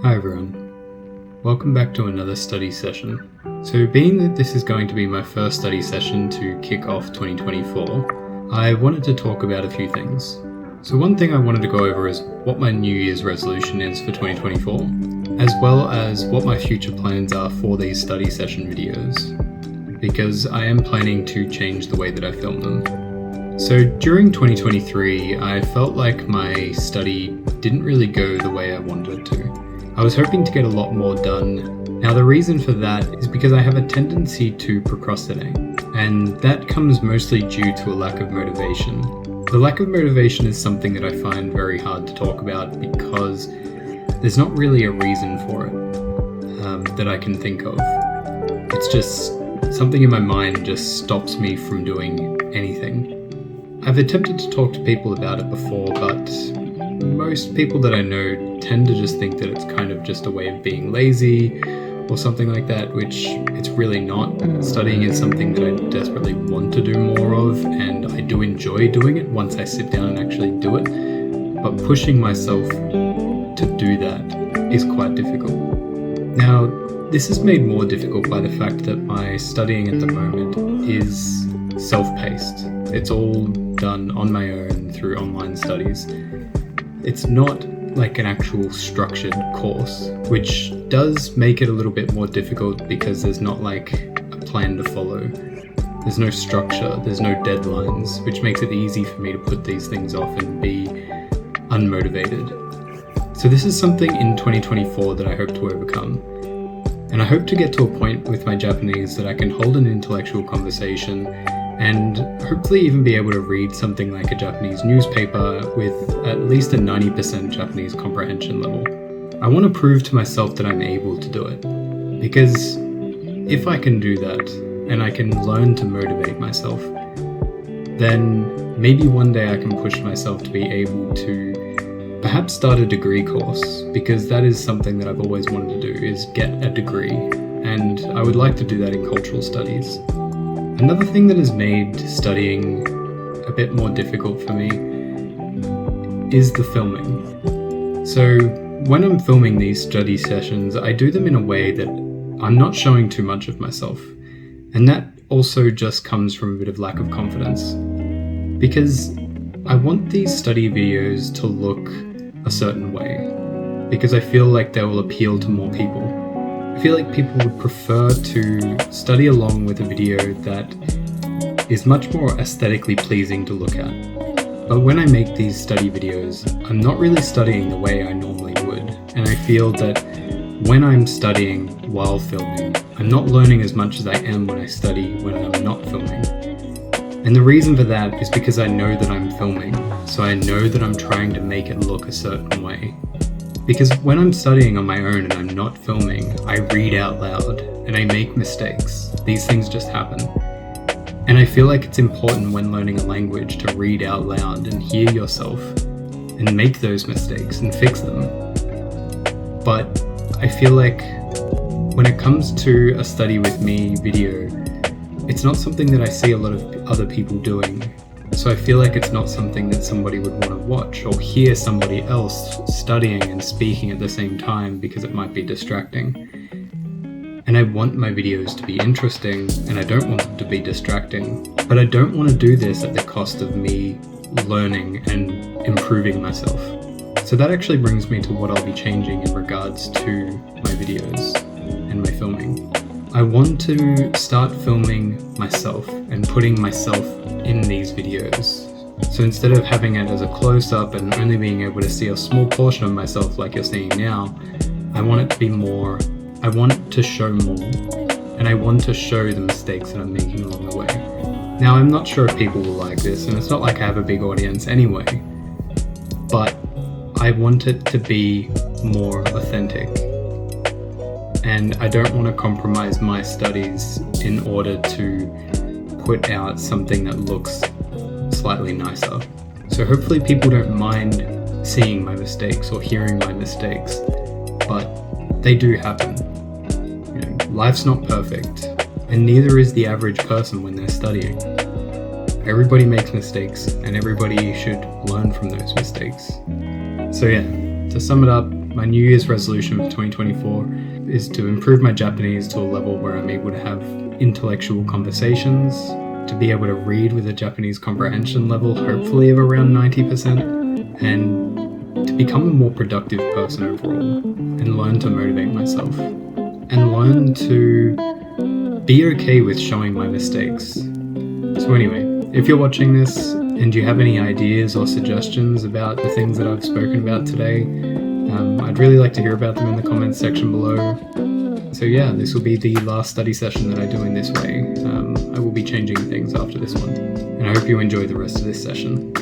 Hi everyone, welcome back to another study session. So being that this is going to be my first study session to kick off 2024, I wanted to talk about a few things. So one thing I wanted to go over is what my New Year's resolution is for 2024, as well as what my future plans are for these study session videos, because I am planning to change the way that I film them. So during 2023, I felt like my study didn't really go the way I wanted it to. I was hoping to get a lot more done. Now the reason for that is because I have a tendency to procrastinate, and that comes mostly due to a lack of motivation. The lack of motivation is something that I find very hard to talk about because there's not really a reason for it that I can think of. It's just something in my mind just stops me from doing anything. I've attempted to talk to people about it before, but most people that I know tend to just think that it's kind of just a way of being lazy or something like that, which it's really not. Studying is something that I desperately want to do more of, and I do enjoy doing it once I sit down and actually do it, but pushing myself to do that is quite difficult. Now, this is made more difficult by the fact that my studying at the moment is self-paced. It's all done on my own through online studies. It's not like an actual structured course, which does make it a little bit more difficult because there's not like a plan to follow. There's no structure, there's no deadlines, which makes it easy for me to put these things off and be unmotivated. So this is something in 2024 that I hope to overcome. And I hope to get to a point with my Japanese that I can hold an intellectual conversation and hopefully even be able to read something like a Japanese newspaper with at least a 90% Japanese comprehension level. I want to prove to myself that I'm able to do it, because if I can do that and I can learn to motivate myself, then maybe one day I can push myself to be able to perhaps start a degree course, because that is something that I've always wanted to do, is get a degree, and I would like to do that in cultural studies. Another thing that has made studying a bit more difficult for me is the filming. So when I'm filming these study sessions, I do them in a way that I'm not showing too much of myself. And that also just comes from a bit of lack of confidence, because I want these study videos to look a certain way, because I feel like they will appeal to more people. I feel like people would prefer to study along with a video that is much more aesthetically pleasing to look at. But when I make these study videos, I'm not really studying the way I normally would, and I feel that when I'm studying while filming, I'm not learning as much as I am when I study when I'm not filming. And the reason for that is because I know that I'm filming, so I know that I'm trying to make it look a certain way. Because when I'm studying on my own and I'm not filming, I read out loud and I make mistakes. These things just happen. And I feel like it's important when learning a language to read out loud and hear yourself and make those mistakes and fix them. But I feel like when it comes to a study with me video, it's not something that I see a lot of other people doing. So I feel like it's not something that somebody would want to watch or hear somebody else studying and speaking at the same time, because it might be distracting. And I want my videos to be interesting, and I don't want them to be distracting. But I don't want to do this at the cost of me learning and improving myself. So that actually brings me to what I'll be changing in regards to my videos and my filming. I want to start filming myself and putting myself in these videos. So instead of having it as a close-up and only being able to see a small portion of myself like you're seeing now, I want it to be more, I want it to show more, and I want to show the mistakes that I'm making along the way. Now, I'm not sure if people will like this, and it's not like I have a big audience anyway, but I want it to be more authentic. And I don't want to compromise my studies in order to put out something that looks slightly nicer. So hopefully people don't mind seeing my mistakes or hearing my mistakes, but they do happen. You know, life's not perfect, and neither is the average person when they're studying. Everybody makes mistakes, and everybody should learn from those mistakes. So yeah, to sum it up, My New Year's resolution for 2024 is to improve my Japanese to a level where I'm able to have intellectual conversations, to be able to read with a Japanese comprehension level, hopefully of around 90%, and to become a more productive person overall, and learn to motivate myself, and learn to be okay with showing my mistakes. So anyway, if you're watching this and you have any ideas or suggestions about the things that I've spoken about today, I'd really like to hear about them in the comments section below. So yeah, this will be the last study session that I do in this way. I will be changing things after this one, and I hope you enjoy the rest of this session.